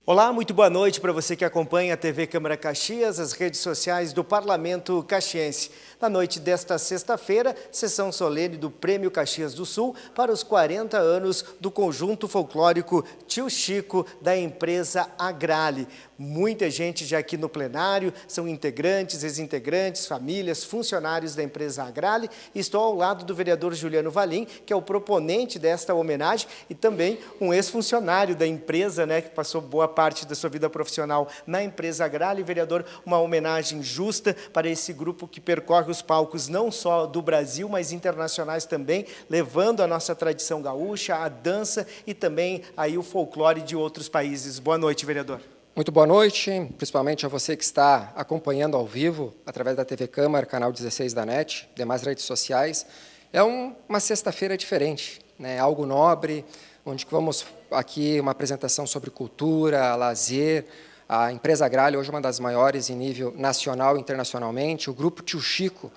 Olá, muito boa noite para você que acompanha a TV Câmara Caxias, as redes sociais do Parlamento Caxiense. Na noite desta sexta-feira, sessão solene do Prêmio Caxias do Sul para os 40 anos do conjunto folclórico Tio Chico da empresa Agrale. Muita gente já aqui no plenário, são integrantes, ex-integrantes, famílias, funcionários da empresa Agrale. Estou ao lado do vereador Juliano Valim, que é o proponente desta homenagem e também um ex-funcionário da empresa, que passou boa parte da sua vida profissional na empresa Agrale. Vereador, uma homenagem justa para esse grupo que percorre os palcos não só do Brasil, mas internacionais também, levando a nossa tradição gaúcha, a dança e também aí o folclore de outros países. Boa noite, vereador. Muito boa noite, principalmente a você que está acompanhando ao vivo, através da TV Câmara, canal 16 da NET, demais redes sociais. É uma sexta-feira diferente, algo nobre, onde vamos aqui uma apresentação sobre cultura, lazer. A empresa Agrale, hoje uma das maiores em nível nacional e internacionalmente, o grupo Tio Chico,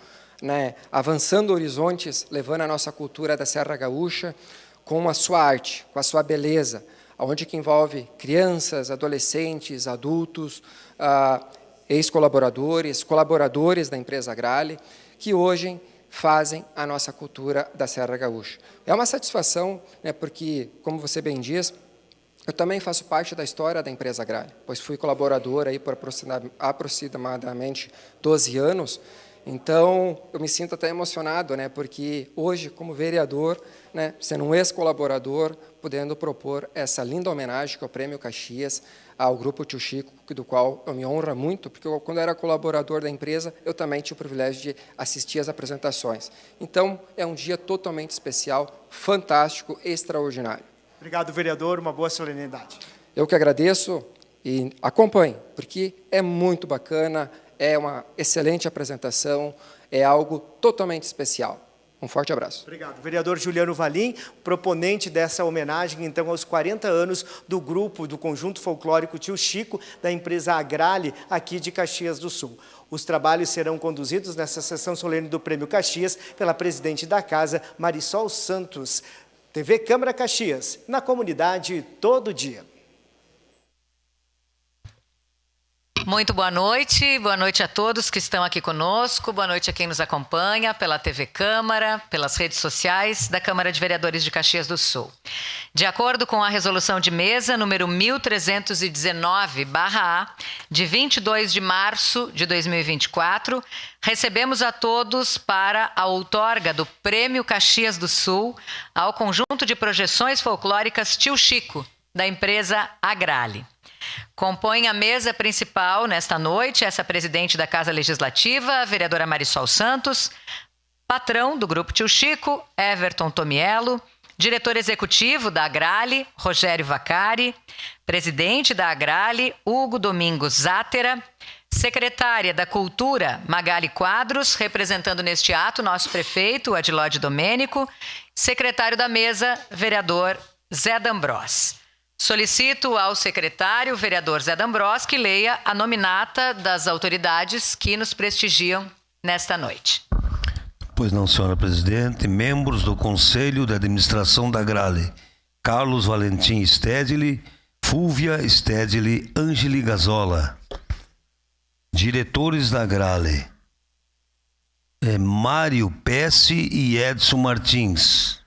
avançando horizontes, levando a nossa cultura da Serra Gaúcha com a sua arte, com a sua beleza, onde que envolve crianças, adolescentes, adultos, ex-colaboradores, colaboradores da empresa Agrale, que hoje fazem a nossa cultura da Serra Gaúcha. É uma satisfação, porque, como você bem diz, eu também faço parte da história da empresa Agrale, pois fui colaborador aí por aproximadamente 12 anos. Então, eu me sinto até emocionado, porque hoje, como vereador, sendo um ex-colaborador, podendo propor essa linda homenagem que é o Prêmio Caxias ao Grupo Tio Chico, do qual eu me honro muito, porque quando eu era colaborador da empresa, eu também tinha o privilégio de assistir às apresentações. Então, é um dia totalmente especial, fantástico, extraordinário. Obrigado, vereador. Uma boa solenidade. Eu que agradeço e acompanhe, porque é muito bacana, é uma excelente apresentação, é algo totalmente especial. Um forte abraço. Obrigado. Vereador Juliano Valim, proponente dessa homenagem, então, aos 40 anos do grupo, do conjunto folclórico Tio Chico, da empresa Agrale, aqui de Caxias do Sul. Os trabalhos serão conduzidos nessa sessão solene do Prêmio Caxias pela presidente da Casa, Marisol Santos. TV Câmara Caxias, na comunidade todo dia. Muito boa noite a todos que estão aqui conosco, boa noite a quem nos acompanha pela TV Câmara, pelas redes sociais da Câmara de Vereadores de Caxias do Sul. De acordo com a resolução de mesa número 1319/A, de 22 de março de 2024, recebemos a todos para a outorga do Prêmio Caxias do Sul ao conjunto de projeções folclóricas Tio Chico, da empresa Agrale. Compõe a mesa principal nesta noite essa presidente da Casa Legislativa, a vereadora Marisol Santos, patrão do Grupo Tio Chico, Everton Tomiello, diretor executivo da Agrale, Rogério Vacari, presidente da Agrale, Hugo Domingos Zátera, secretária da Cultura, Magali Quadros, representando neste ato nosso prefeito, Adilode Domênico, secretário da mesa, vereador Zé D'Ambrós. Solicito ao secretário, vereador Zé D'Ambrós, que leia a nominata das autoridades que nos prestigiam nesta noite. Pois não, senhora presidente. Membros do Conselho de Administração da Agrale: Carlos Valentim Stedley, Fúvia Stedley Angeli Gazola. Diretores da Agrale: Mário Pesce e Edson Martins.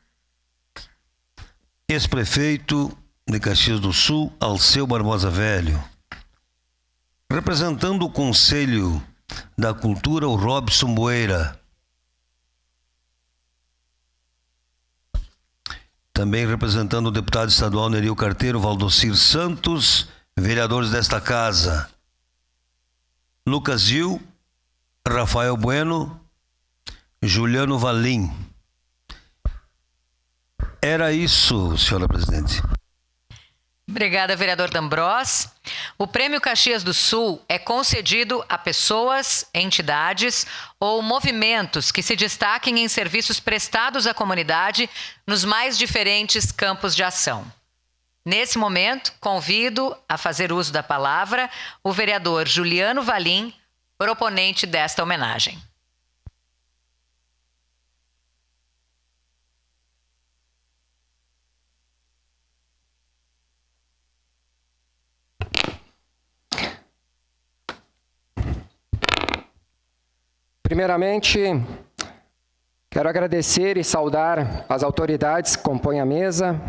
Ex-prefeito de Caxias do Sul, Alceu Barbosa Velho. Representando o Conselho da Cultura, o Robson Boeira. Também representando o deputado estadual Neril Carteiro, Valdocir Santos, vereadores desta casa: Lucas Gil, Rafael Bueno, Juliano Valim. Era isso, senhora presidente. Obrigada, vereador D'Ambrós. O Prêmio Caxias do Sul é concedido a pessoas, entidades ou movimentos que se destaquem em serviços prestados à comunidade nos mais diferentes campos de ação. Nesse momento, convido a fazer uso da palavra o vereador Juliano Valim, proponente desta homenagem. Primeiramente, quero agradecer e saudar as autoridades que compõem a mesa,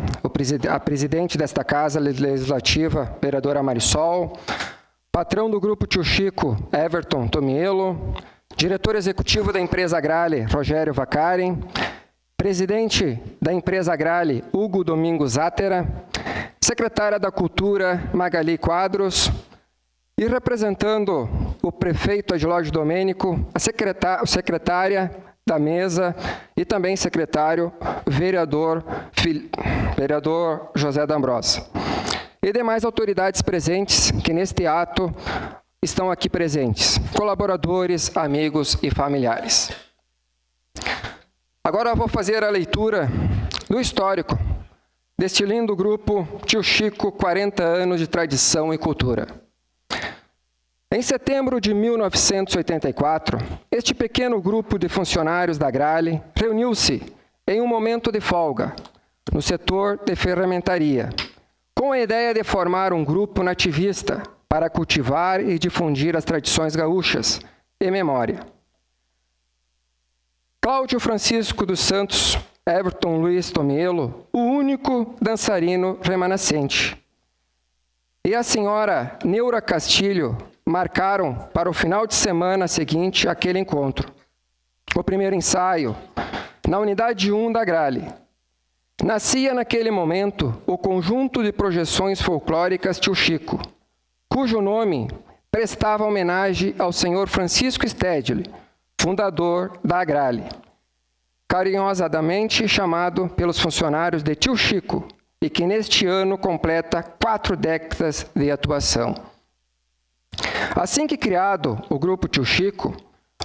a presidente desta Casa Legislativa, vereadora Marisol, patrão do Grupo Tio Chico, Everton Tomiello, diretor executivo da empresa Grale, Rogério Vaccari, presidente da empresa Grale, Hugo Domingos Átera, secretária da Cultura, Magali Quadros, e representando o prefeito Adilógio Domênico, a secretária da mesa e também secretário, vereador José D'Ambrosa. E demais autoridades presentes que neste ato estão aqui presentes, colaboradores, amigos e familiares. Agora eu vou fazer a leitura do histórico deste lindo grupo Tio Chico, 40 anos de tradição e cultura. Em setembro de 1984, este pequeno grupo de funcionários da Grale reuniu-se em um momento de folga, no setor de ferramentaria, com a ideia de formar um grupo nativista para cultivar e difundir as tradições gaúchas e memória. Cláudio Francisco dos Santos, Everton Luiz Tomiello, o único dançarino remanescente, e a senhora Neura Castilho marcaram para o final de semana seguinte aquele encontro. O primeiro ensaio, na unidade 1 da Grale. Nascia naquele momento o conjunto de projeções folclóricas Tio Chico, cujo nome prestava homenagem ao senhor Francisco Stedley, fundador da Grale, carinhosamente chamado pelos funcionários de Tio Chico, e que neste ano completa 4 décadas de atuação. Assim que criado o Grupo Tio Chico,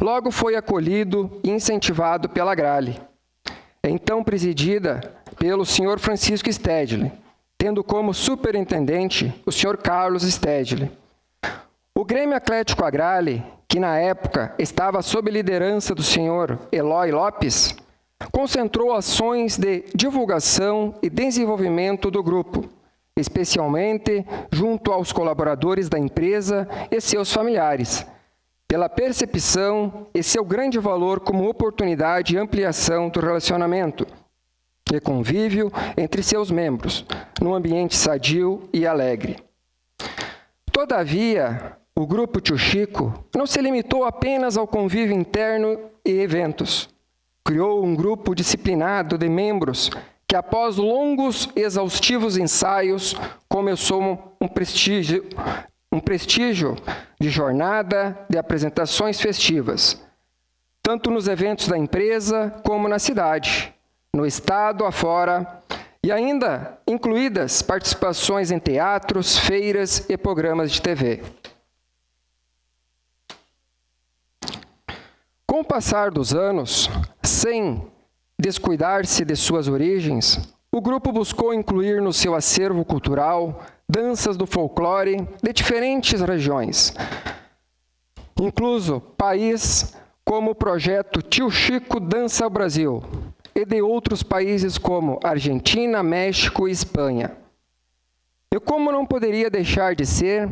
logo foi acolhido e incentivado pela Grale, então presidida pelo senhor Francisco Stedley, tendo como superintendente o senhor Carlos Stedley. O Grêmio Atlético Agrale, que na época estava sob liderança do senhor Eloy Lopes, concentrou ações de divulgação e desenvolvimento do grupo, especialmente junto aos colaboradores da empresa e seus familiares, pela percepção e seu grande valor como oportunidade de ampliação do relacionamento e convívio entre seus membros, num ambiente sadio e alegre. Todavia, o Grupo Tio Chico não se limitou apenas ao convívio interno e eventos. Criou um grupo disciplinado de membros que, após longos e exaustivos ensaios, começou um prestígio de jornada de apresentações festivas, tanto nos eventos da empresa como na cidade, no estado afora, e ainda incluídas participações em teatros, feiras e programas de TV. Com o passar dos anos, sem descuidar-se de suas origens, o grupo buscou incluir no seu acervo cultural danças do folclore de diferentes regiões, incluso país como o projeto Tio Chico Dança ao Brasil, e de outros países como Argentina, México e Espanha. E como não poderia deixar de ser,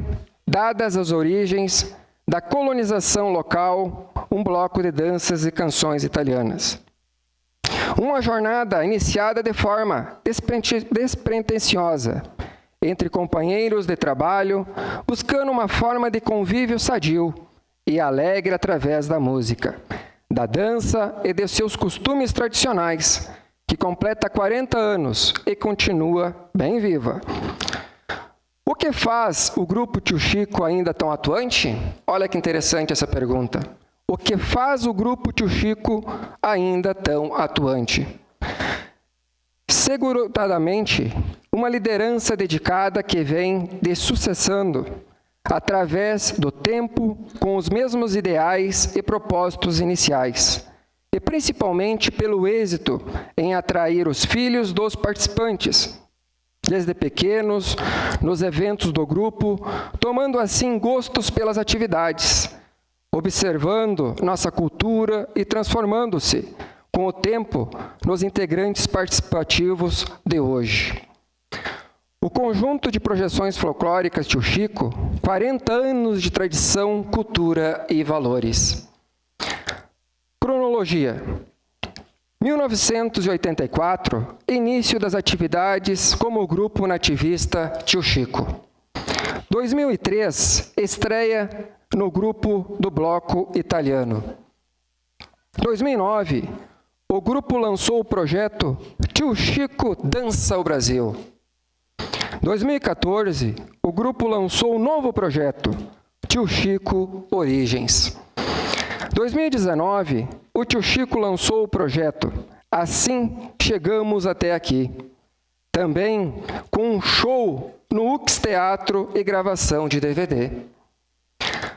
dadas as origens da colonização local, um bloco de danças e canções italianas. Uma jornada iniciada de forma despretensiosa, entre companheiros de trabalho, buscando uma forma de convívio sadio e alegre através da música, da dança e de seus costumes tradicionais, que completa 40 anos e continua bem viva. O que faz o Grupo Tio Chico ainda tão atuante? Olha que interessante essa pergunta. O que faz o Grupo Tio Chico ainda tão atuante? Seguradamente, uma liderança dedicada que vem de sucessando através do tempo com os mesmos ideais e propósitos iniciais, e principalmente pelo êxito em atrair os filhos dos participantes, desde pequenos, nos eventos do grupo, tomando assim gostos pelas atividades, observando nossa cultura e transformando-se, com o tempo, nos integrantes participativos de hoje. O conjunto de projeções folclóricas Tio Chico, 40 anos de tradição, cultura e valores. Cronologia. 1984, início das atividades como grupo nativista Tio Chico. 2003, estreia no grupo do Bloco Italiano. 2009, o grupo lançou o projeto Tio Chico Dança o Brasil. 2014, o grupo lançou um novo projeto, Tio Chico Origens. 2019, o Tio Chico lançou o projeto Assim Chegamos Até Aqui, também com um show no UX Teatro e gravação de DVD.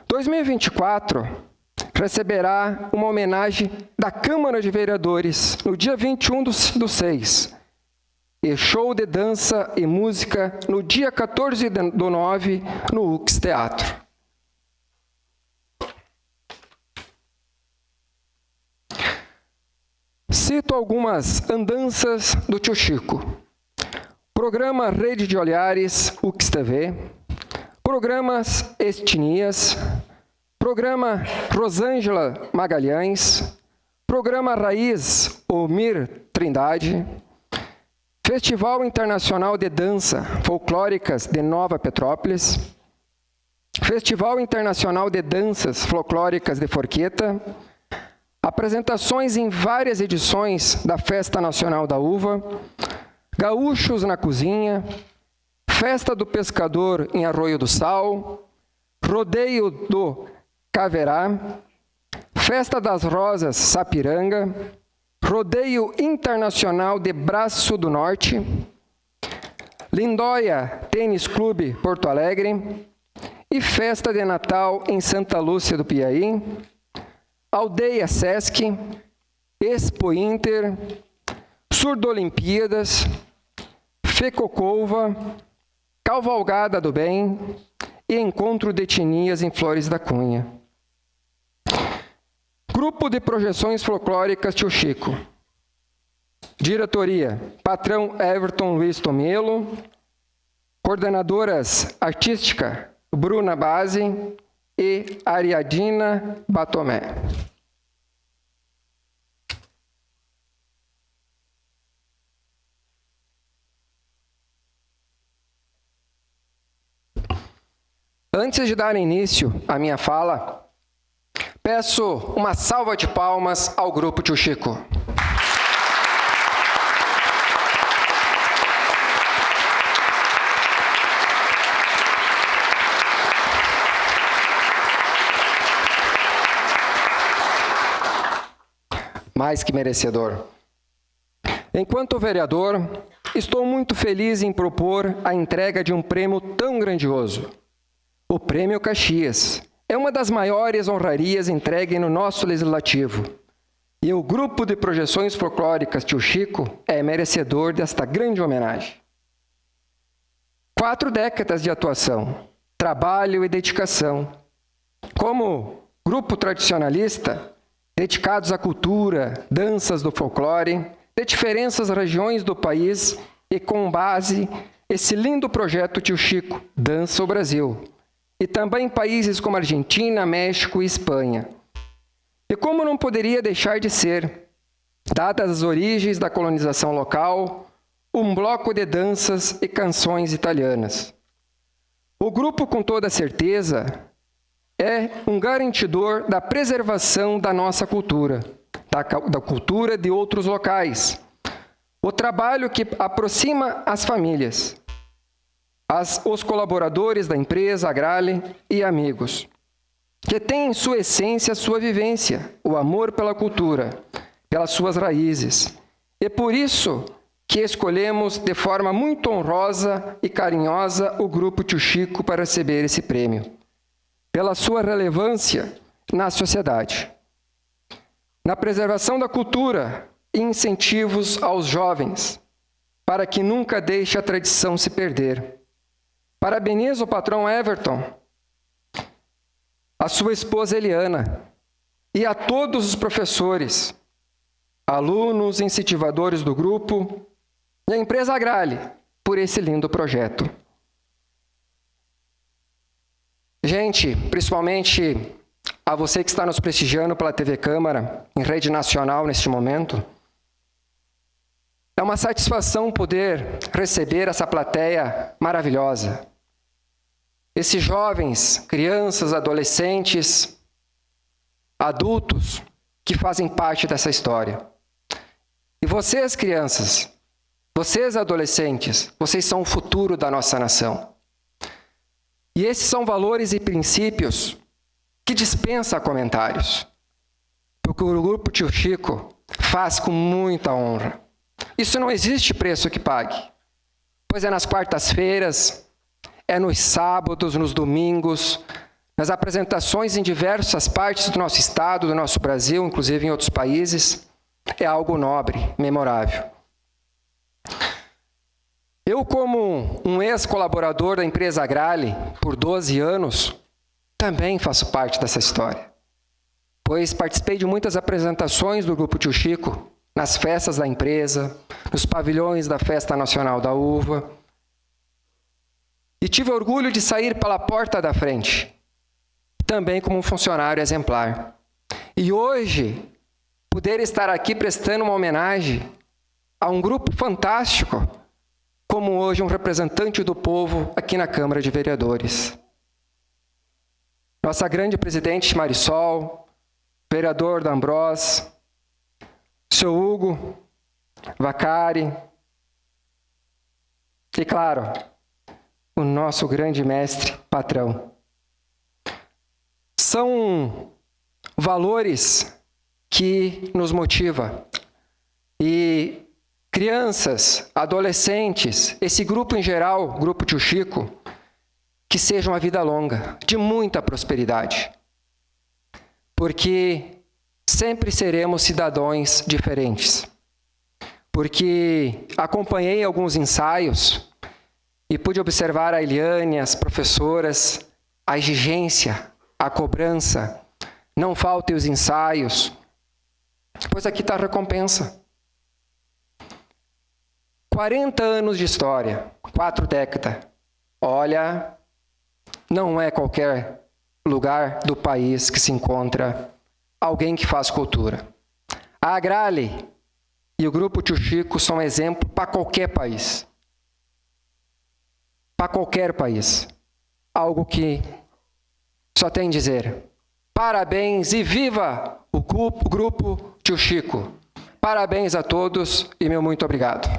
2024 receberá uma homenagem da Câmara de Vereadores no dia 21 do 6 e show de dança e música no dia 14 do 9 no UX Teatro. Cito algumas andanças do Tio Chico. Programa Rede de Olhares, UX TV. Programas Etnias. Programa Rosângela Magalhães. Programa Raiz Omir Trindade. Festival Internacional de Dança Folclóricas de Nova Petrópolis. Festival Internacional de Danças Folclóricas de Forqueta. Apresentações em várias edições da Festa Nacional da Uva, Gaúchos na Cozinha, Festa do Pescador em Arroio do Sal, Rodeio do Caverá, Festa das Rosas Sapiranga, Rodeio Internacional de Braço do Norte, Lindóia Tênis Clube Porto Alegre e Festa de Natal em Santa Lúcia do Piauí, Aldeia Sesc, Expo Inter, Surdo-Olimpíadas, Fecocouva, Cavalgada do Bem e Encontro de Etnias em Flores da Cunha. Grupo de Projeções Folclóricas Tio Chico. Diretoria, Patrão Everton Luiz Tomielo. Coordenadoras Artística, Bruna Base e Ariadina Batomé. Antes de dar início à minha fala, peço uma salva de palmas ao Grupo Tio Chico. Mais que merecedor. Enquanto vereador, estou muito feliz em propor a entrega de um prêmio tão grandioso. O Prêmio Caxias é uma das maiores honrarias entregue no nosso legislativo. E o Grupo de Projeções Folclóricas Tio Chico é merecedor desta grande homenagem. 4 décadas de atuação, trabalho e dedicação. Como grupo tradicionalista, dedicados à cultura, danças do folclore, de diferentes regiões do país e com base esse lindo projeto Tio Chico, Dança o Brasil, e também países como Argentina, México e Espanha. E como não poderia deixar de ser, dadas as origens da colonização local, um bloco de danças e canções italianas. O grupo, com toda certeza, é um garantidor da preservação da nossa cultura, da cultura de outros locais. O trabalho que aproxima as famílias, os colaboradores da empresa Agrale e amigos, que têm em sua essência a sua vivência, o amor pela cultura, pelas suas raízes. E por isso que escolhemos de forma muito honrosa e carinhosa o Grupo Tio Chico para receber esse prêmio, pela sua relevância na sociedade, na preservação da cultura e incentivos aos jovens, para que nunca deixe a tradição se perder. Parabenizo o patrão Everton, a sua esposa Eliana e a todos os professores, alunos, incentivadores do grupo e a empresa Agrale por esse lindo projeto. Gente, principalmente a você que está nos prestigiando pela TV Câmara, em rede nacional neste momento. É uma satisfação poder receber essa plateia maravilhosa. Esses jovens, crianças, adolescentes, adultos que fazem parte dessa história. E vocês, crianças, vocês, adolescentes, vocês são o futuro da nossa nação. E esses são valores e princípios que dispensa comentários, porque o Grupo Tio Chico faz com muita honra. Isso não existe preço que pague, pois é nas quartas-feiras, é nos sábados, nos domingos, nas apresentações em diversas partes do nosso estado, do nosso Brasil, inclusive em outros países, é algo nobre, memorável. Eu, como um ex-colaborador da empresa Grale por 12 anos, também faço parte dessa história, pois participei de muitas apresentações do Grupo Tio Chico, nas festas da empresa, nos pavilhões da Festa Nacional da Uva, e tive orgulho de sair pela porta da frente, também como um funcionário exemplar. E hoje, poder estar aqui prestando uma homenagem a um grupo fantástico, como hoje um representante do povo aqui na Câmara de Vereadores. Nossa grande presidente Marisol, vereador D'Ambrós, seu Hugo, Vacari, e claro, o nosso grande mestre, patrão. São valores que nos motivam. E crianças, adolescentes, esse grupo em geral, Grupo Tio Chico, que seja uma vida longa, de muita prosperidade. Porque sempre seremos cidadãos diferentes. Porque acompanhei alguns ensaios e pude observar a Eliane, as professoras, a exigência, a cobrança. Não faltem os ensaios, pois aqui está a recompensa. 40 anos de história, 4 décadas. Olha, não é qualquer lugar do país que se encontra alguém que faz cultura. A Grale e o Grupo Tio Chico são exemplo para qualquer país. Para qualquer país. Algo que só tem a dizer: parabéns e viva o Grupo Tio Chico. Parabéns a todos e meu muito obrigado.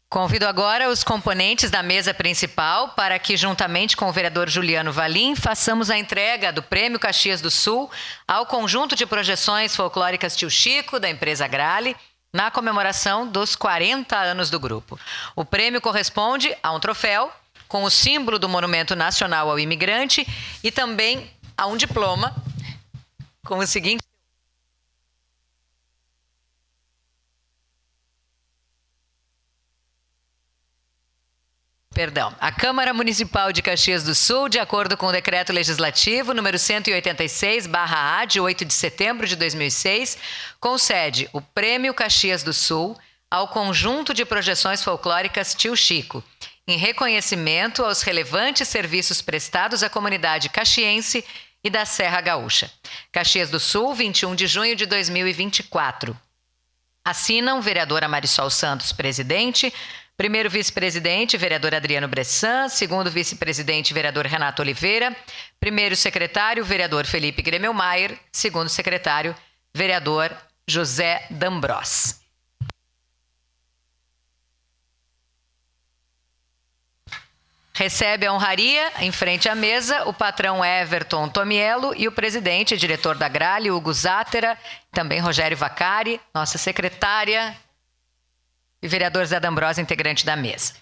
Convido agora os componentes da mesa principal para que, juntamente com o vereador Juliano Valim, façamos a entrega do Prêmio Caxias do Sul ao conjunto de projeções folclóricas Tio Chico, da empresa Grale, na comemoração dos 40 anos do grupo. O prêmio corresponde a um troféu com o símbolo do Monumento Nacional ao Imigrante e também a um diploma com o seguinte: a Câmara Municipal de Caxias do Sul, de acordo com o Decreto Legislativo número 186/A, de 8 de setembro de 2006, concede o Prêmio Caxias do Sul ao conjunto de projeções folclóricas Tio Chico, em reconhecimento aos relevantes serviços prestados à comunidade caxiense e da Serra Gaúcha. Caxias do Sul, 21 de junho de 2024. Assinam vereadora Marisol Santos, presidente; primeiro vice-presidente, vereador Adriano Bressan; segundo vice-presidente, vereador Renato Oliveira; primeiro secretário, vereador Felipe Gremelmaier; segundo secretário, vereador José D'Ambrós. Recebe a honraria, em frente à mesa, o patrão Everton Tomiello e o presidente e diretor da Grale, Hugo Zátera, também Rogério Vacari, nossa secretária, e vereador Zé D'Ambrós, integrante da mesa.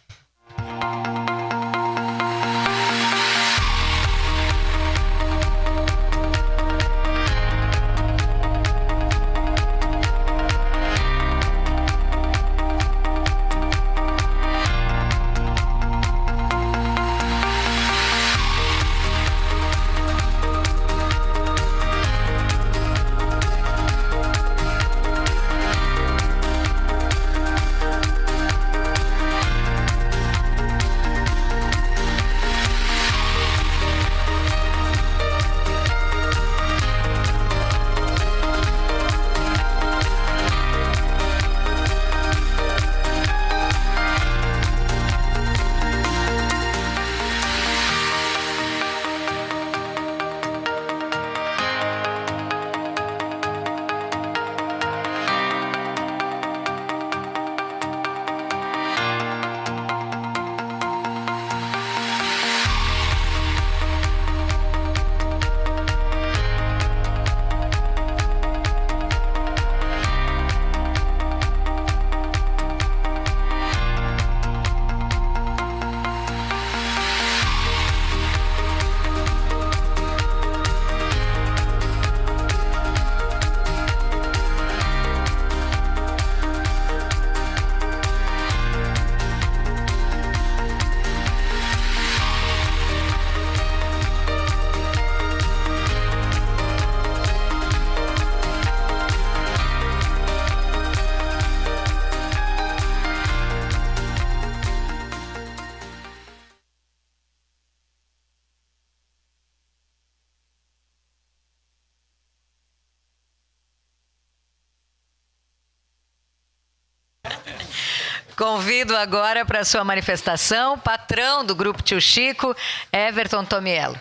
Convido agora para a sua manifestação, patrão do Grupo Tio Chico, Everton Tomiello.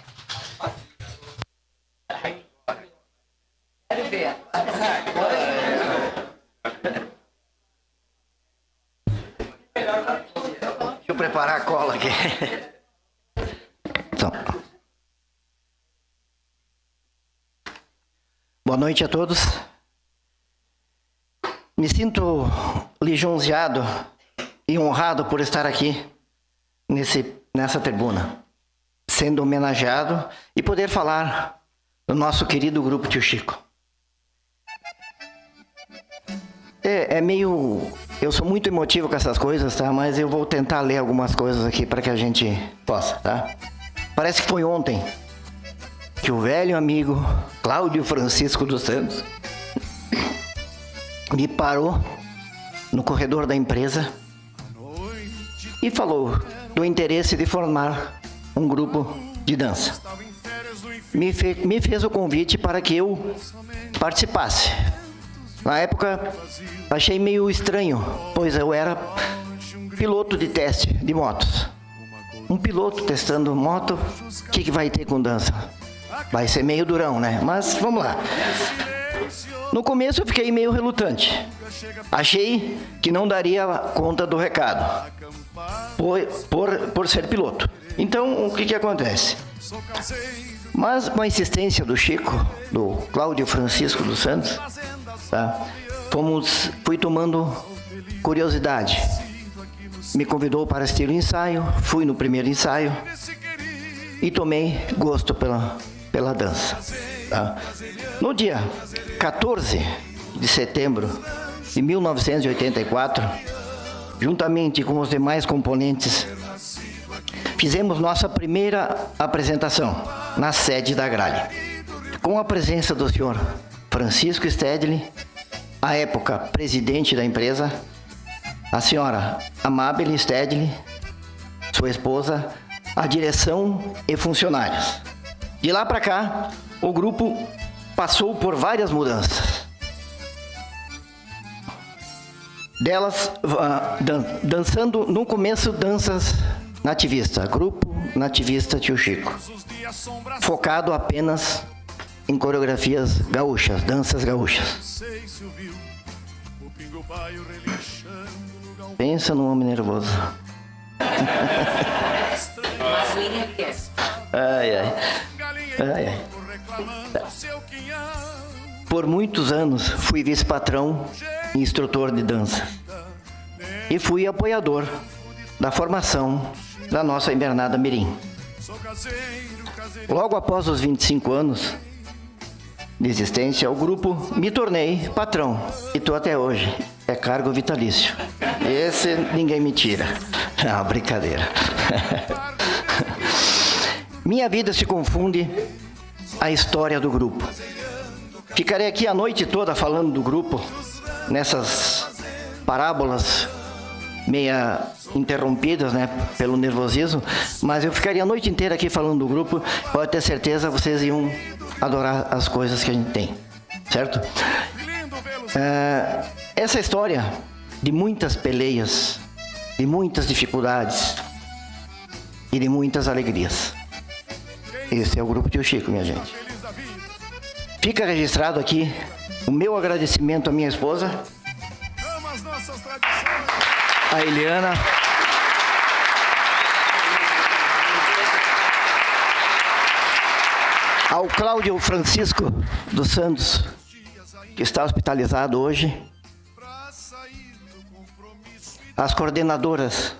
Deixa eu preparar a cola aqui. Então. Boa noite a todos. Me sinto lisonjeado e honrado por estar aqui nessa tribuna, sendo homenageado e poder falar do nosso querido Grupo Tio Chico. Eu sou muito emotivo com essas coisas, tá? Mas eu vou tentar ler algumas coisas aqui para que a gente possa, tá? Parece que foi ontem que o velho amigo Cláudio Francisco dos Santos me parou no corredor da empresa e falou do interesse de formar um grupo de dança. Me fez o convite para que eu participasse. Na época, achei meio estranho, pois eu era piloto de teste de motos. Um piloto testando moto, o que vai ter com dança? Vai ser meio durão, né? Mas vamos lá. No começo eu fiquei meio relutante. Achei que não daria conta do recado, por ser piloto. Então, o que acontece? Mas com a insistência do Chico, do Cláudio Francisco dos Santos, tá? Fui tomando curiosidade. Me convidou para assistir o ensaio, fui no primeiro ensaio e tomei gosto pela dança. Tá? No dia 14 de setembro de 1984, juntamente com os demais componentes, fizemos nossa primeira apresentação na sede da Gralha, com a presença do senhor Francisco Stedley, à época presidente da empresa, a senhora Amabile Stedley, sua esposa, a direção e funcionários. De lá para cá, o grupo passou por várias mudanças. Delas, dançando no começo danças nativista, grupo nativista Tio Chico, focado apenas em coreografias gaúchas, danças gaúchas. Pensa num homem nervoso. Ai, ai. Ai, ai. Por muitos anos fui vice-patrão e instrutor de dança. E fui apoiador da formação da nossa invernada mirim. Logo após os 25 anos de existência, o grupo me tornei patrão e estou até hoje. É cargo vitalício. Esse ninguém me tira. Não, brincadeira. Minha vida se confunde a história do grupo. Ficarei aqui a noite toda falando do grupo, nessas parábolas meia interrompidas, né, pelo nervosismo, mas eu ficaria a noite inteira aqui falando do grupo. Pode ter certeza, vocês iam adorar as coisas que a gente tem, certo? Essa história de muitas peleias, de muitas dificuldades e de muitas alegrias. Esse é o Grupo Tio Chico, minha gente. Fica registrado aqui o meu agradecimento à minha esposa, a Eliana, ao Cláudio Francisco dos Santos, que está hospitalizado hoje, as coordenadoras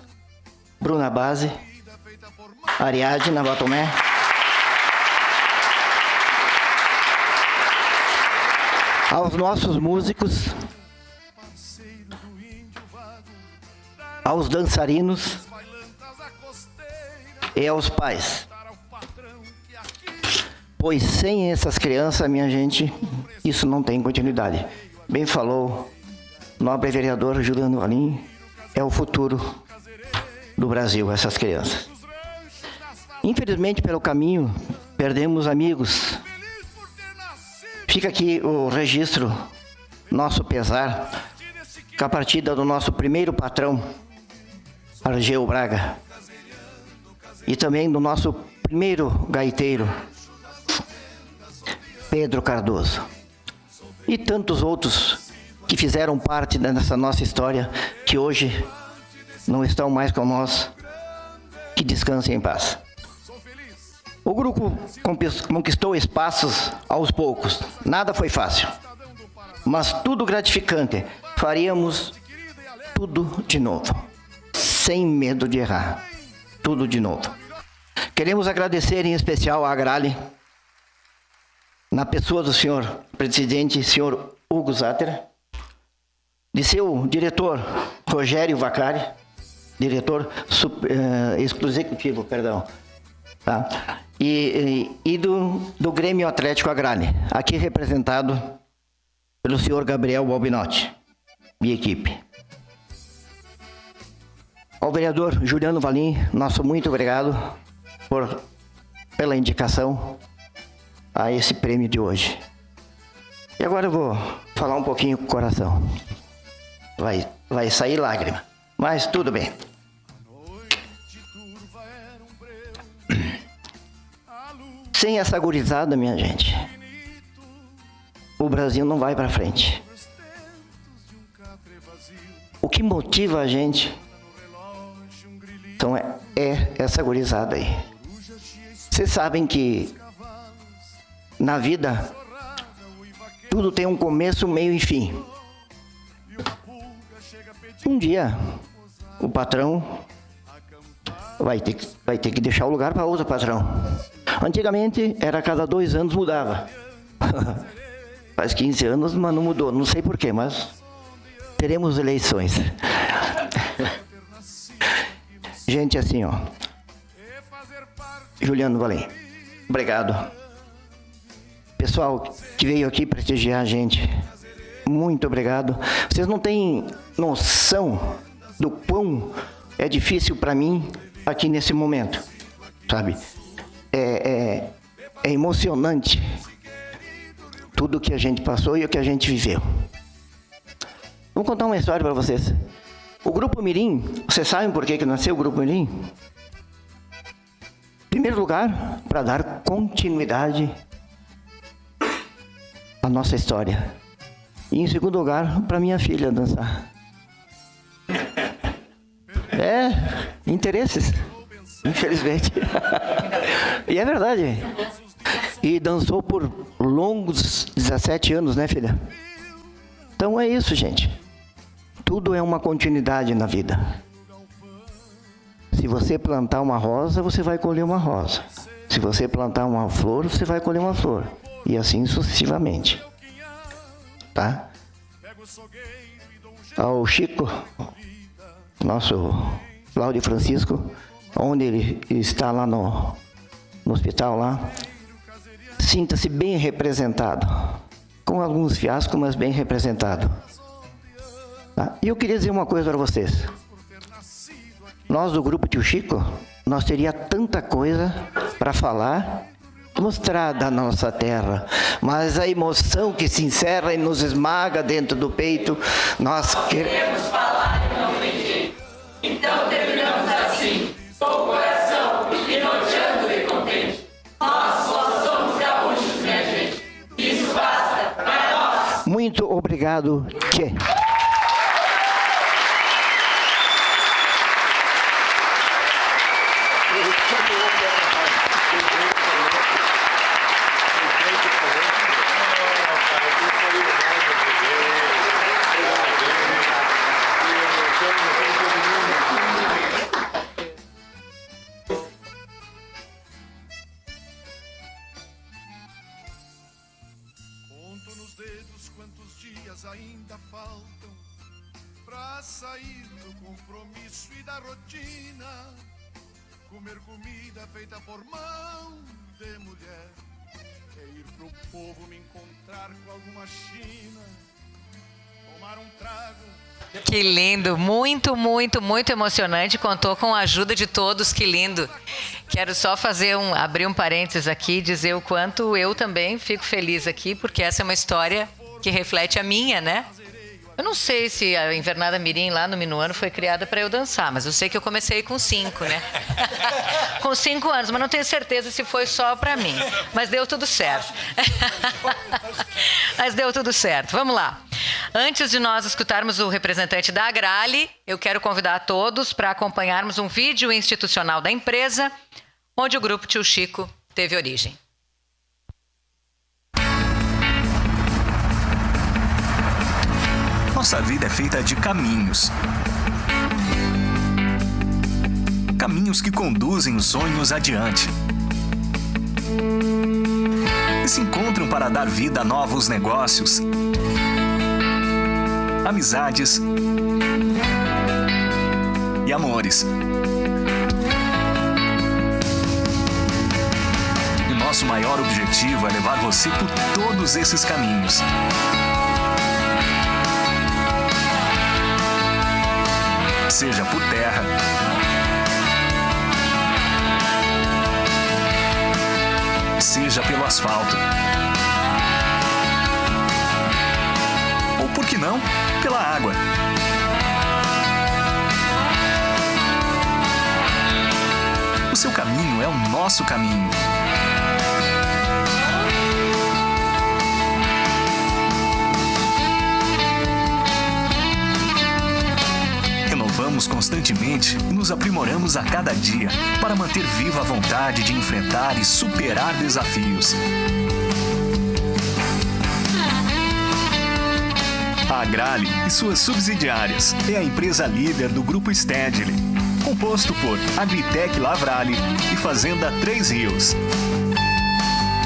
Bruna Base, Ariadna Batomé, aos nossos músicos, aos dançarinos e aos pais. Pois sem essas crianças, minha gente, isso não tem continuidade. Bem falou o nobre vereador Juliano Valim, é o futuro do Brasil, essas crianças. Infelizmente, pelo caminho, perdemos amigos. Fica aqui o registro, nosso pesar. com a partida do nosso primeiro patrão, Argeu Braga, e também do nosso primeiro gaiteiro, Pedro Cardoso, e tantos outros que fizeram parte dessa nossa história, que hoje não estão mais com nós, que descansem em paz. O grupo conquistou espaços aos poucos, nada foi fácil, mas tudo gratificante. Faríamos tudo de novo, sem medo de errar, tudo de novo. Queremos agradecer em especial à Agrale, na pessoa do senhor presidente, senhor Hugo Zatter, de seu diretor Rogério Vacari, diretor executivo, perdão, tá? E do Grêmio Atlético Agrale, aqui representado pelo senhor Gabriel Balbinotti e equipe. Ao vereador Juliano Valim, nosso muito obrigado pela indicação a esse prêmio de hoje. E agora eu vou falar um pouquinho com o coração. Vai sair lágrima, mas tudo bem. Sem essa gurizada, minha gente, o Brasil não vai para frente. O que motiva a gente então é essa gurizada aí. Vocês sabem que na vida tudo tem um começo, meio e fim. Um dia o patrão vai ter que deixar o lugar para outro patrão. Antigamente era a cada 2 anos mudava. Faz 15 anos, mas não mudou. Não sei porquê, mas teremos eleições. Gente, assim, ó. Juliano Valim, obrigado. Pessoal que veio aqui prestigiar a gente, muito obrigado. Vocês não têm noção do quão é difícil para mim aqui nesse momento, sabe? É emocionante tudo que a gente passou e o que a gente viveu. Vou contar uma história para vocês. O Grupo Mirim, vocês sabem por que nasceu o Grupo Mirim? Em primeiro lugar, para dar continuidade à nossa história. E em segundo lugar, para minha filha dançar. Interesses, infelizmente. E é verdade. E dançou por longos 17 anos, né, filha? Então é isso, gente. Tudo é uma continuidade na vida. Se você plantar uma rosa, você vai colher uma rosa. Se você plantar uma flor, você vai colher uma flor. E assim sucessivamente. Tá? Ao Chico, nosso Cláudio Francisco, onde ele está lá no hospital lá, sinta-se bem representado. Com alguns fiascos, mas bem representado. Tá? E eu queria dizer uma coisa para vocês. Nós do Grupo Tio Chico, nós teria tanta coisa para falar, mostrar da nossa terra, mas a emoção que se encerra e nos esmaga dentro do peito, nós queremos falar e não tem jeito. Então terminamos assim, com o coração pinoteando e contente. Nós só somos gaúchos, minha gente. Isso basta para nós. Muito obrigado, Tchê. Conto nos dedos quantos dias ainda faltam pra sair do compromisso e da rotina. Comer comida feita por mão de mulher é ir pro povo me encontrar com alguma china, tomar um trago. Que lindo, muito, muito, muito emocionante. Contou com a ajuda de todos, que lindo. Quero só abrir um parênteses aqui e dizer o quanto eu também fico feliz aqui, porque essa é uma história que reflete a minha, né? Eu não sei se a Invernada Mirim lá no Minuano foi criada para eu dançar, mas eu sei que eu comecei com 5, né? Com 5 anos, mas não tenho certeza se foi só para mim. Mas deu tudo certo. Mas deu tudo certo. Vamos lá. Antes de nós escutarmos o representante da Agrale, eu quero convidar a todos para acompanharmos um vídeo institucional da empresa, onde o Grupo Tio Chico teve origem. Nossa vida é feita de caminhos. Caminhos que conduzem os sonhos adiante. E se encontram para dar vida a novos negócios, amizades e amores. E nosso maior objetivo é levar você por todos esses caminhos. Seja por terra, seja pelo asfalto, ou por que não, pela água. O seu caminho é o nosso caminho. Renovamos constantemente e nos aprimoramos a cada dia para manter viva a vontade de enfrentar e superar desafios. A Agrale e suas subsidiárias é a empresa líder do Grupo Stedley, composto por Agritec Lavrale e Fazenda Três Rios.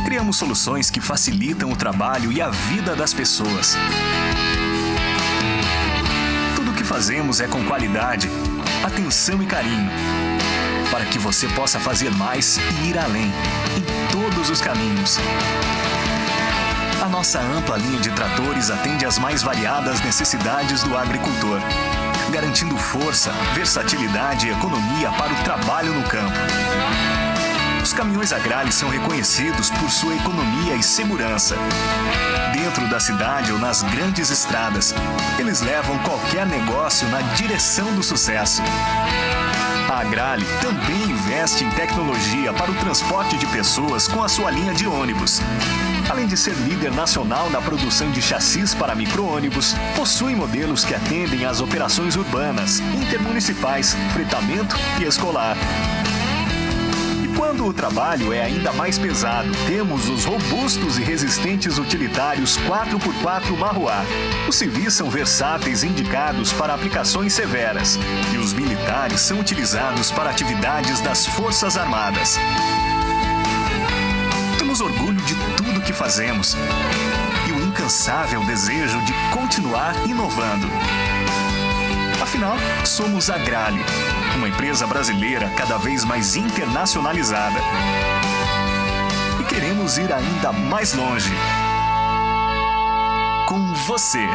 Criamos soluções que facilitam o trabalho e a vida das pessoas. Tudo o que fazemos é com qualidade, atenção e carinho, para que você possa fazer mais e ir além, em todos os caminhos. A nossa ampla linha de tratores atende às mais variadas necessidades do agricultor, garantindo força, versatilidade e economia para o trabalho no campo. Os caminhões Agrale são reconhecidos por sua economia e segurança. Dentro da cidade ou nas grandes estradas, eles levam qualquer negócio na direção do sucesso. A Agrale também investe em tecnologia para o transporte de pessoas com a sua linha de ônibus. Além de ser líder nacional na produção de chassis para micro-ônibus, possui modelos que atendem às operações urbanas, intermunicipais, fretamento e escolar. E quando o trabalho é ainda mais pesado, temos os robustos e resistentes utilitários 4x4 Marruá. Os civis são versáteis e indicados para aplicações severas, e os militares são utilizados para atividades das Forças Armadas. Temos orgulho de tudo que fazemos e o incansável desejo de continuar inovando. Afinal, somos a Agrale, uma empresa brasileira cada vez mais internacionalizada. E queremos ir ainda mais longe. Com você.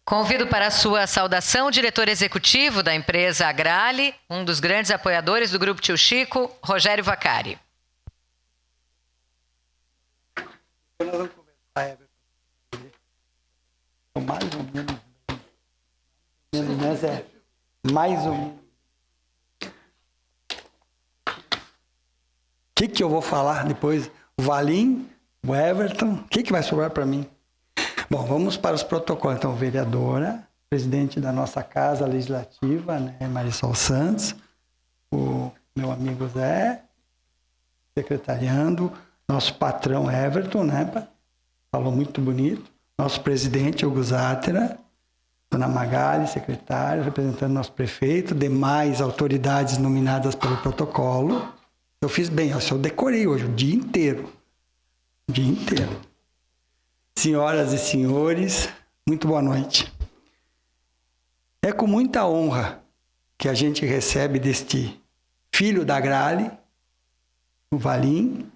Convido para a sua saudação o diretor executivo da empresa Agrale, um dos grandes apoiadores do Grupo Tio Chico, Rogério Vaccari. Mais ou menos, né, Zé? Mais ou menos. O que eu vou falar depois? O Valim, o Everton, o que vai sobrar para mim? Bom, vamos para os protocolos. Então, vereadora, presidente da nossa Casa Legislativa, né, Marisol Santos, o meu amigo Zé, secretariando, nosso patrão Everton, né, falou muito bonito, nosso presidente Hugo Zátera, dona Magali, secretária, representando nosso prefeito, demais autoridades nominadas pelo protocolo. Eu fiz bem, eu decorei hoje o dia inteiro. O dia inteiro. Senhoras e senhores, muito boa noite. É com muita honra que a gente recebe deste filho da Agrale, o Valim,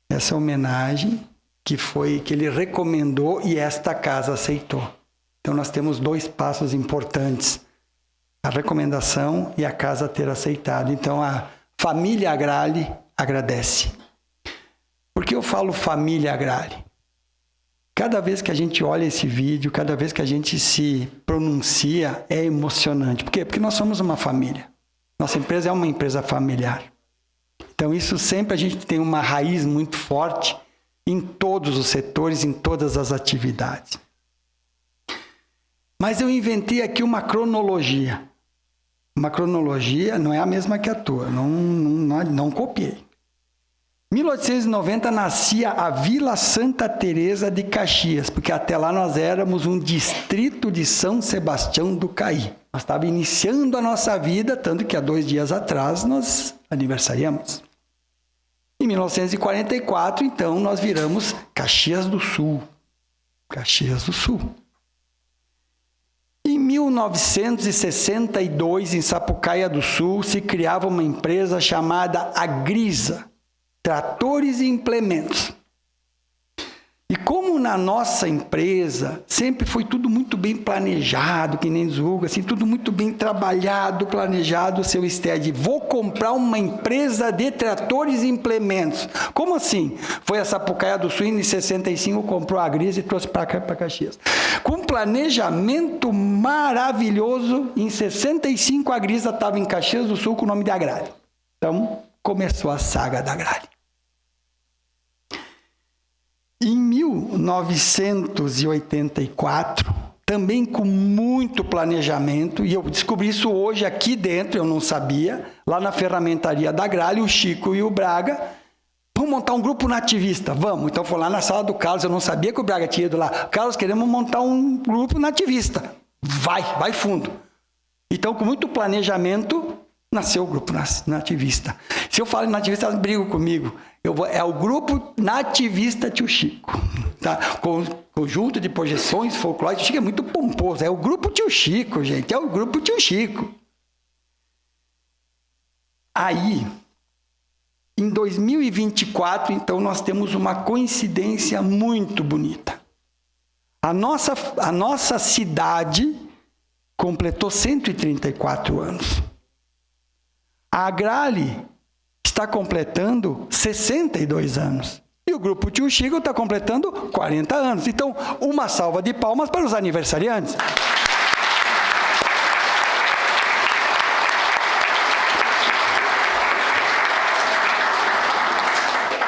essa homenagem que ele recomendou e esta casa aceitou. Então nós temos 2 passos importantes a recomendação e a casa ter aceitado. Então, a família Agrale agradece. Por que eu falo família Agrale? Cada vez que a gente olha esse vídeo, cada vez que a gente se pronuncia, é emocionante. Por quê? Porque nós somos uma família. Nossa empresa é uma empresa familiar. Então, isso sempre a gente tem uma raiz muito forte em todos os setores, em todas as atividades. Mas eu inventei aqui uma cronologia. Uma cronologia não é a mesma que a tua, não copiei. 1890 nascia a Vila Santa Teresa de Caxias, porque até lá nós éramos um distrito de São Sebastião do Caí. Nós estávamos iniciando a nossa vida, tanto que há 2 dias atrás nós aniversariamos. Em 1944, então, nós viramos Caxias do Sul. Caxias do Sul. Em 1962, em Sapucaia do Sul, se criava uma empresa chamada Agrisa, Tratores e Implementos. E como na nossa empresa sempre foi tudo muito bem planejado, que nem julga, assim, tudo muito bem trabalhado, planejado, o seu STED, vou comprar uma empresa de tratores e implementos. Como assim? Foi a Sapucaia do Sul, em 65, comprou a Agrisa e trouxe para Caxias. Com um planejamento maravilhoso, em 65 a Agrisa estava em Caxias do Sul com o nome de Agrale. Então, começou a saga da Agrale. Em 1984, também com muito planejamento, e eu descobri isso hoje aqui dentro, eu não sabia, lá na ferramentaria da Agrale, o Chico e o Braga, vamos montar um grupo nativista, vamos. Então foi lá na sala do Carlos, eu não sabia que o Braga tinha ido lá. Carlos, queremos montar um grupo nativista. Vai fundo. Então, com muito planejamento, nasceu o grupo nativista. Se eu falo em nativista, elas brigam comigo. É o grupo nativista Tio Chico. Tá? Conjunto de projeções folclóricas. Tio Chico é muito pomposo. É o grupo Tio Chico, gente. É o grupo Tio Chico. Aí, em 2024, então, nós temos uma coincidência muito bonita. A nossa cidade completou 134 anos. A Agrale está completando 62 anos. E o Grupo Tio Chico está completando 40 anos. Então, uma salva de palmas para os aniversariantes.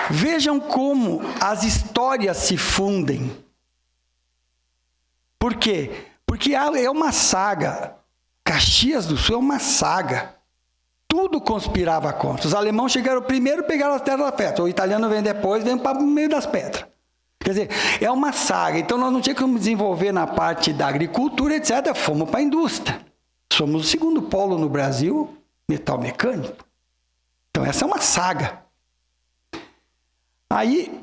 Vejam como as histórias se fundem. Por quê? Porque é uma saga. Caxias do Sul é uma saga. Tudo conspirava contra. Os alemães chegaram primeiro, pegaram as terras da pedra. O italiano vem depois, vem para o meio das pedras. Quer dizer, é uma saga. Então, nós não tínhamos como desenvolver na parte da agricultura, etc. Fomos para a indústria. Somos o segundo polo no Brasil, metal mecânico. Então, essa é uma saga. Aí,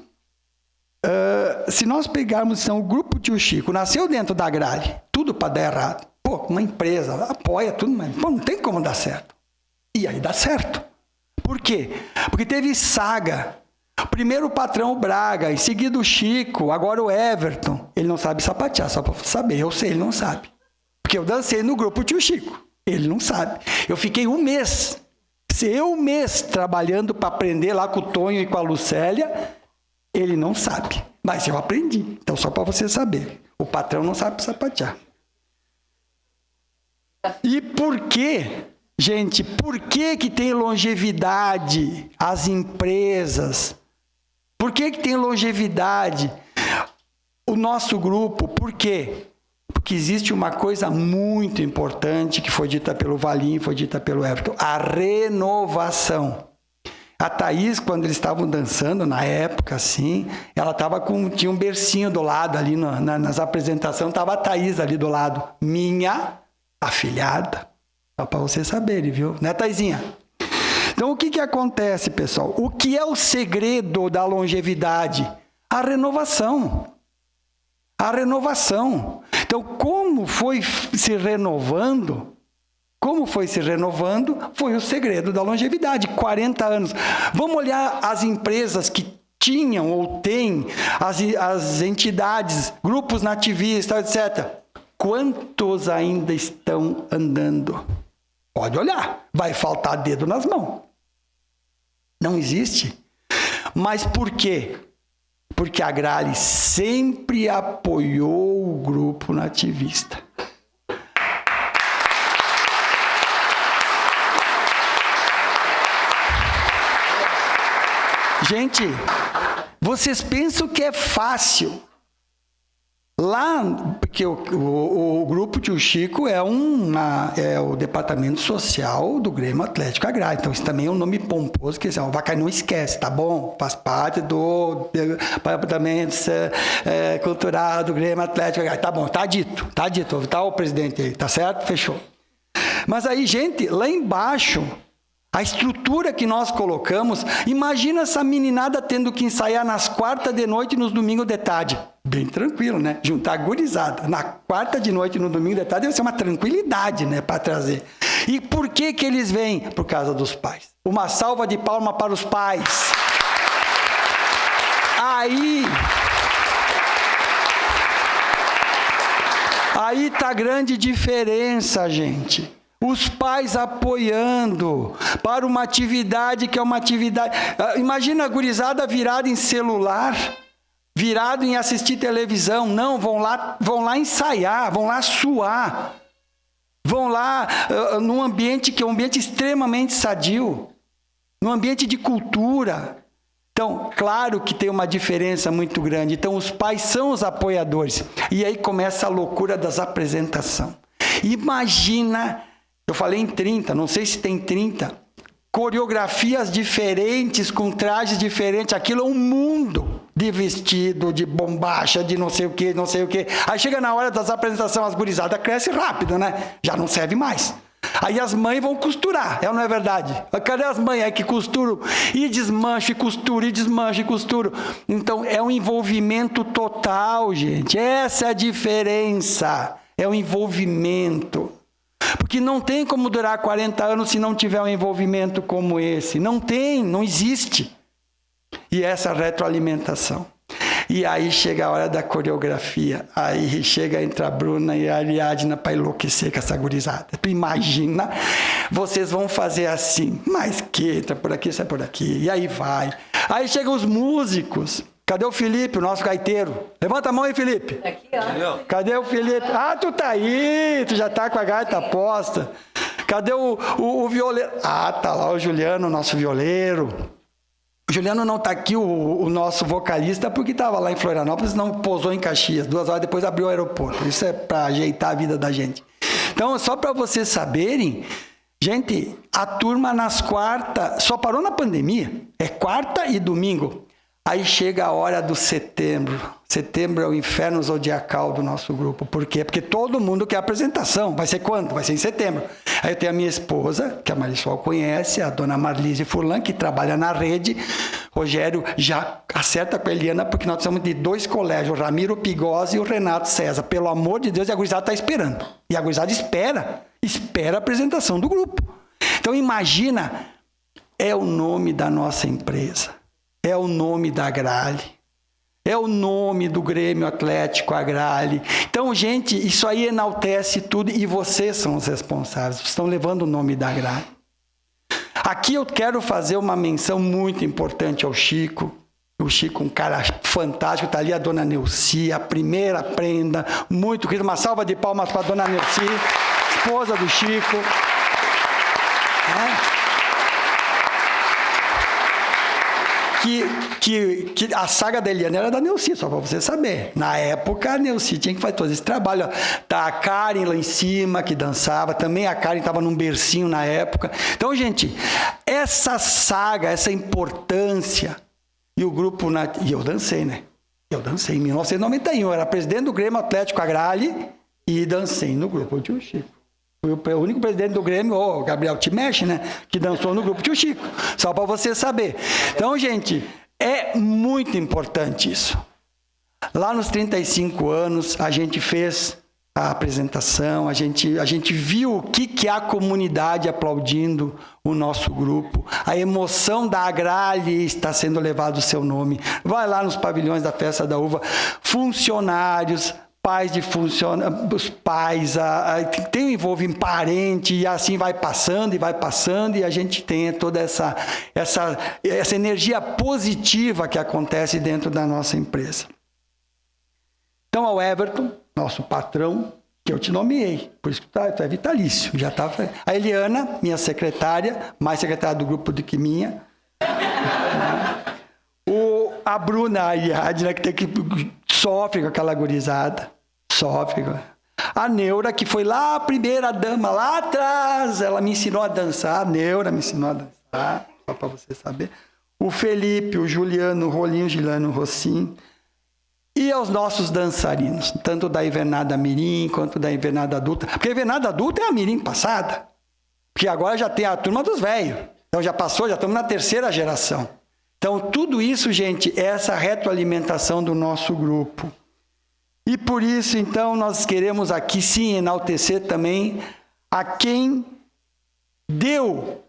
se nós pegarmos então, o Grupo Tio Chico, nasceu dentro da Agrale, tudo para dar errado. Pô, uma empresa apoia tudo, mas pô, não tem como dar certo. E aí dá certo. Por quê? Porque teve saga. Primeiro o patrão Braga, em seguida o Chico, agora o Everton. Ele não sabe sapatear, só para saber. Eu sei, ele não sabe. Porque eu dancei no Grupo Tio Chico. Ele não sabe. Eu fiquei um mês trabalhando para aprender lá com o Tonho e com a Lucélia. Ele não sabe. Mas eu aprendi. Então, só para você saber. O patrão não sabe sapatear. E por quê? Gente, por que tem longevidade as empresas? Por que tem longevidade o nosso grupo? Por quê? Porque existe uma coisa muito importante que foi dita pelo Valim, foi dita pelo Everton, a renovação. A Thaís, quando eles estavam dançando, na época, assim, ela tinha um bercinho do lado ali nas apresentações, estava a Thaís ali do lado, minha afilhada. Só para vocês saberem, viu? Né, Thaizinha? Então, o que acontece, pessoal? O que é o segredo da longevidade? A renovação. A renovação. Então, como foi se renovando? Foi o segredo da longevidade. 40 anos. Vamos olhar as empresas que tinham ou têm, as entidades, grupos nativistas, etc. Quantos ainda estão andando? Pode olhar, vai faltar dedo nas mãos. Não existe. Mas por quê? Porque a Grale sempre apoiou o grupo nativista. Gente, vocês pensam que é fácil? Lá, porque o grupo Tio Chico é o departamento social do Grêmio Atlético Agrário. Então, isso também é um nome pomposo, que o Vacai não esquece, tá bom? Faz parte do departamento cultural do Grêmio Atlético Agrário. Tá bom, tá dito, tá o presidente aí, tá certo? Fechou. Mas aí, gente, lá embaixo, a estrutura que nós colocamos, imagina essa meninada tendo que ensaiar nas quartas de noite e nos domingos de tarde. Bem tranquilo, né? Juntar gurizada. Na quarta de noite e no domingo de tarde deve ser uma tranquilidade, né? Para trazer. E por que eles vêm? Por causa dos pais. Uma salva de palmas para os pais. Aí tá a grande diferença, gente. Os pais apoiando para uma atividade que é uma atividade... Imagina a gurizada virada em celular, virado em assistir televisão. Não, vão lá ensaiar, vão lá suar. Vão lá num ambiente que é um ambiente extremamente sadio, num ambiente de cultura. Então, claro que tem uma diferença muito grande. Então, os pais são os apoiadores. E aí começa a loucura das apresentações. Imagina... Eu falei em 30, não sei se tem 30. Coreografias diferentes, com trajes diferentes. Aquilo é um mundo de vestido, de bombacha, de não sei o que, não sei o que. Aí chega na hora das apresentações, as gurizadas crescem rápido, né? Já não serve mais. Aí as mães vão costurar, é ou não é verdade? Cadê as mães aí que costuram? E desmancha, e costura, e desmancha, e costura. Então, é um envolvimento total, gente. Essa é a diferença. É o envolvimento. Porque não tem como durar 40 anos se não tiver um envolvimento como esse. Não tem, não existe. E essa retroalimentação. E aí chega a hora da coreografia. Aí chega entre a Bruna e a Ariadna para enlouquecer com essa gurizada. Tu imagina, vocês vão fazer assim. Mas que, entra por aqui, sai por aqui. E aí vai. Aí chegam os músicos. Cadê o Felipe, o nosso gaiteiro? Levanta a mão aí, Felipe. Aqui, ó. Cadê o Felipe? Ah, tu tá aí, tu já tá com a gaita posta. Cadê o violeiro? Ah, tá lá o Juliano, nosso violeiro. O Juliano não tá aqui, o nosso vocalista, porque tava lá em Florianópolis, não pousou em Caxias. 2 horas depois abriu o aeroporto. Isso é para ajeitar a vida da gente. Então, só para vocês saberem, gente, a turma nas quartas, só parou na pandemia. É quarta e domingo. Aí chega a hora do setembro. Setembro é o inferno zodiacal do nosso grupo. Por quê? Porque todo mundo quer apresentação. Vai ser quando? Vai ser em setembro. Aí eu tenho a minha esposa, que a Marisol conhece, a dona Marlise Furlan, que trabalha na rede. Rogério já acerta com a Eliana, porque nós somos de 2 colégios, o Ramiro Pigosi e o Renato César. Pelo amor de Deus, e a gurizada está esperando. E a gurizada espera a apresentação do grupo. Então imagina, é o nome da nossa empresa. É o nome da Grale, é o nome do Grêmio Atlético Agrale. Então, gente, isso aí enaltece tudo e vocês são os responsáveis, estão levando o nome da Grale. Aqui eu quero fazer uma menção muito importante ao Chico. O Chico, um cara fantástico, está ali a dona Neuci, a primeira prenda, muito querida. Uma salva de palmas para a dona Neuci, esposa do Chico. Que a saga da Eliana era da Neuci, só para você saber. Na época, a Neuci tinha que fazer todo esse trabalho. Tá a Karen lá em cima, que dançava. Também a Karen estava num bercinho na época. Então, gente, essa saga, essa importância... E o grupo... E eu dancei, né? Eu dancei em 1991. Eu era presidente do Grêmio Atlético Agrale e dancei no grupo do Tio Chico. Fui o único presidente do Grêmio, o Gabriel Timeche, né? Que dançou no grupo Tio Chico. Só para você saber. Então, gente, é muito importante isso. Lá nos 35 anos, a gente fez a apresentação, a gente viu o que é a comunidade aplaudindo o nosso grupo. A emoção da Agrale está sendo levado o seu nome. Vai lá nos pavilhões da Festa da Uva, funcionários, pais de funcionários, os pais, tem um envolvimento parente, e assim vai passando, e a gente tem toda essa energia positiva que acontece dentro da nossa empresa. Então, ao Everton, nosso patrão, que eu te nomeei, por isso que tu é vitalício, já tá. A Eliana, minha secretária, mais secretária do grupo do que minha. A Bruna Ariadna, que sofre com aquela gurizada, sofre. A Neura, que foi lá a primeira dama, lá atrás, ela me ensinou a dançar, a Neura me ensinou a dançar, só para você saber. O Felipe, o Juliano, o Rolinho, o Gilano, o Rossim. E aos nossos dançarinos, tanto da invernada mirim quanto da invernada adulta. Porque a invernada adulta é a mirim passada. Porque agora já tem a turma dos velhos. Então já passou, já estamos na terceira geração. Então tudo isso, gente, é essa retroalimentação do nosso grupo. E por isso, então, nós queremos aqui sim enaltecer também a quem deu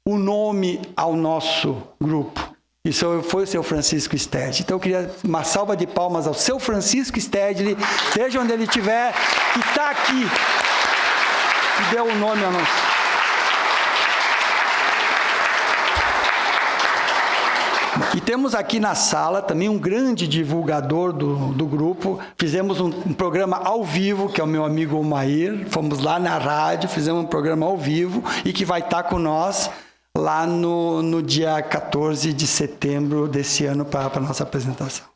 o nome ao nosso grupo. Isso foi o seu Francisco Stedley. Então eu queria uma salva de palmas ao seu Francisco Stedley, seja onde ele estiver, que está aqui, que deu o nome ao nosso. E temos aqui na sala também um grande divulgador do grupo. Fizemos um programa ao vivo, que é o meu amigo Omair. Fomos lá na rádio, fizemos um programa ao vivo e que vai estar com nós lá no dia 14 de setembro desse ano para a nossa apresentação.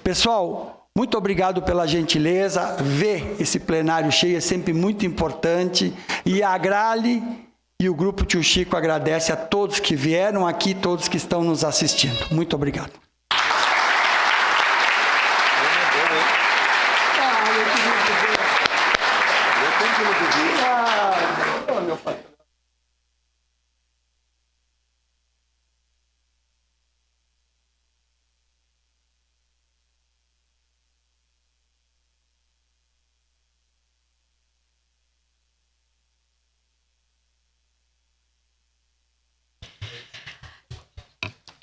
Pessoal, muito obrigado pela gentileza. Ver esse plenário cheio é sempre muito importante. E a Grale e o Grupo Tio Chico agradece a todos que vieram aqui, todos que estão nos assistindo. Muito obrigado.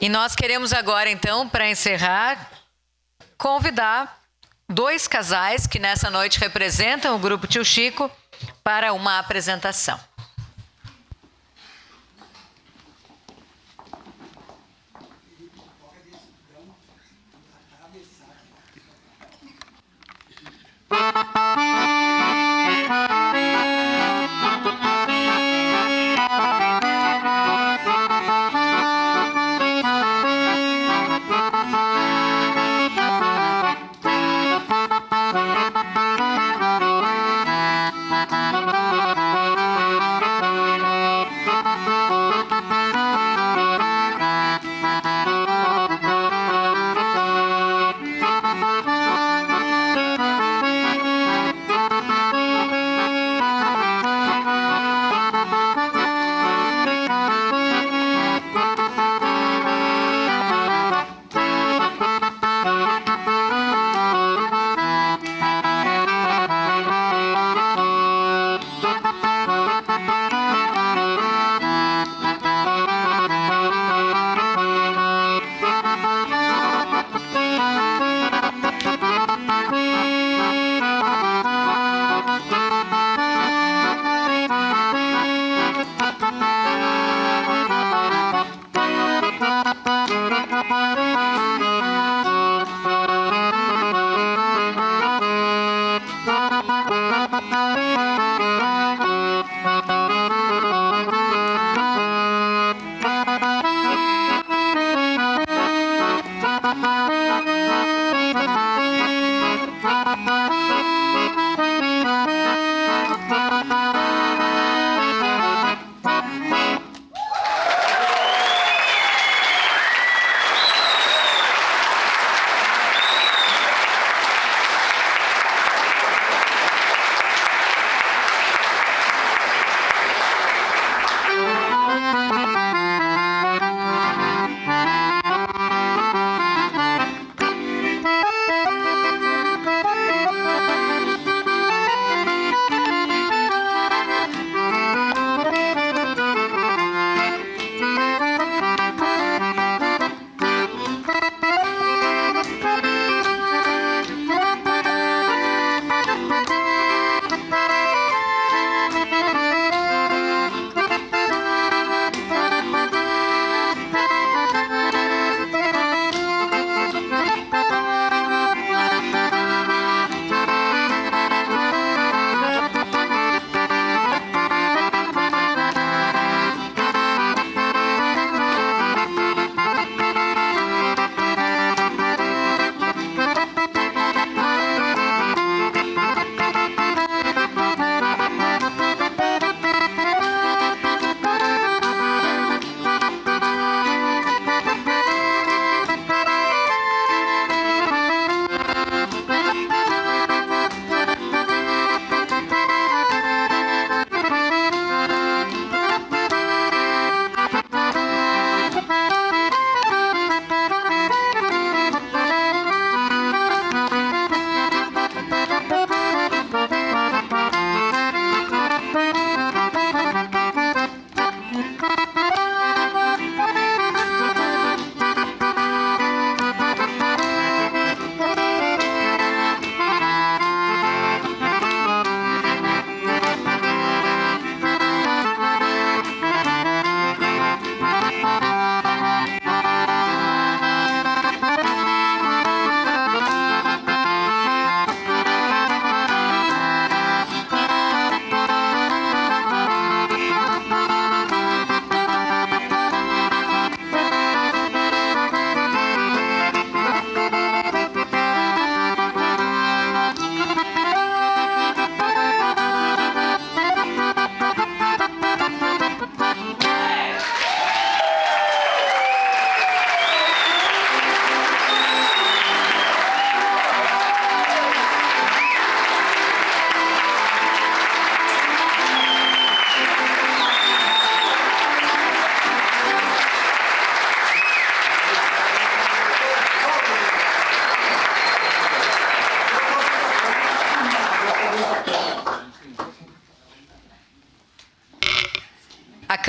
E nós queremos agora, então, para encerrar, convidar 2 casais que nessa noite representam o Grupo Tio Chico para uma apresentação.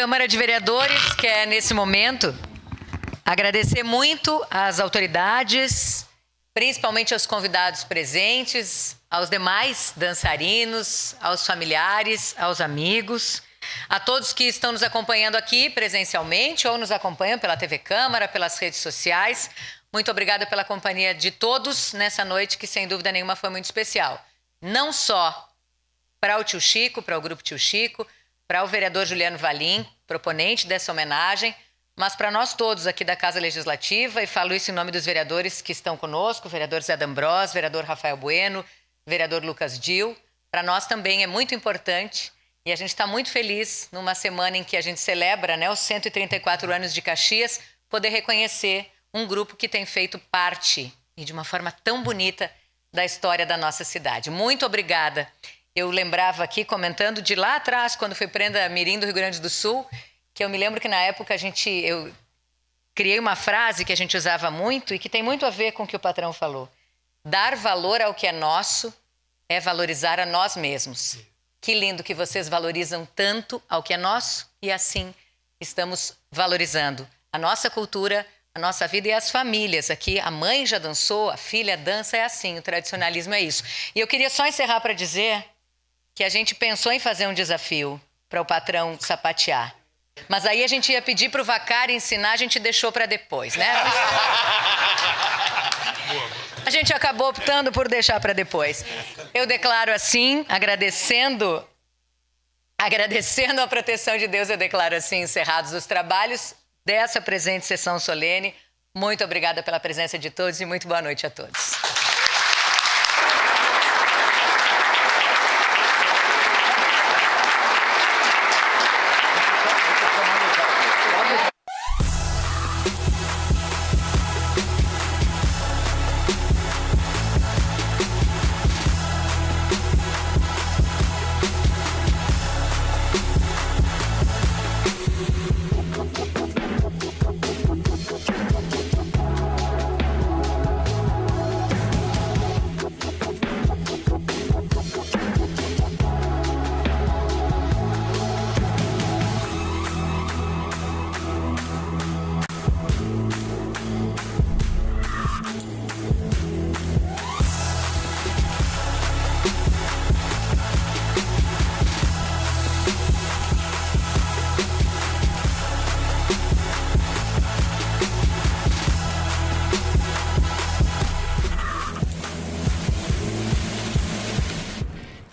Câmara de Vereadores quer, nesse momento, agradecer muito às autoridades, principalmente aos convidados presentes, aos demais dançarinos, aos familiares, aos amigos, a todos que estão nos acompanhando aqui presencialmente ou nos acompanham pela TV Câmara, pelas redes sociais. Muito obrigada pela companhia de todos nessa noite, que sem dúvida nenhuma foi muito especial. Não só para o Tio Chico, para o Grupo Tio Chico, para o vereador Juliano Valim, proponente dessa homenagem, mas para nós todos aqui da Casa Legislativa, e falo isso em nome dos vereadores que estão conosco, o vereador Zé D'Ambrós, vereador Rafael Bueno, vereador Lucas Dil. Para nós também é muito importante, e a gente está muito feliz numa semana em que a gente celebra, né, os 134 anos de Caxias, poder reconhecer um grupo que tem feito parte, e de uma forma tão bonita, da história da nossa cidade. Muito obrigada. Eu lembrava aqui, comentando de lá atrás, quando fui prenda mirim do Rio Grande do Sul, que eu me lembro que na época eu criei uma frase que a gente usava muito e que tem muito a ver com o que o patrão falou. Dar valor ao que é nosso é valorizar a nós mesmos. Que lindo que vocês valorizam tanto ao que é nosso e assim estamos valorizando a nossa cultura, a nossa vida e as famílias aqui. A mãe já dançou, a filha dança, é assim, o tradicionalismo é isso. E eu queria só encerrar para dizer que a gente pensou em fazer um desafio para o patrão sapatear. Mas aí a gente ia pedir para o Vacari ensinar, a gente deixou para depois, né? A gente acabou optando por deixar para depois. Eu declaro assim, agradecendo a proteção de Deus, eu declaro assim, encerrados os trabalhos dessa presente sessão solene. Muito obrigada pela presença de todos e muito boa noite a todos.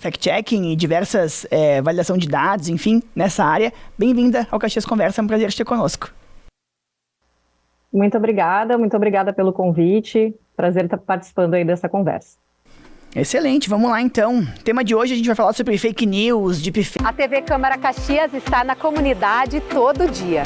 fact-checking e diversas validação de dados, enfim, nessa área. Bem-vinda ao Caxias Conversa, é um prazer ter conosco. Muito obrigada pelo convite, prazer estar participando aí dessa conversa. Excelente, vamos lá então. Tema de hoje a gente vai falar sobre fake news, deepfake. A TV Câmara Caxias está na comunidade todo dia.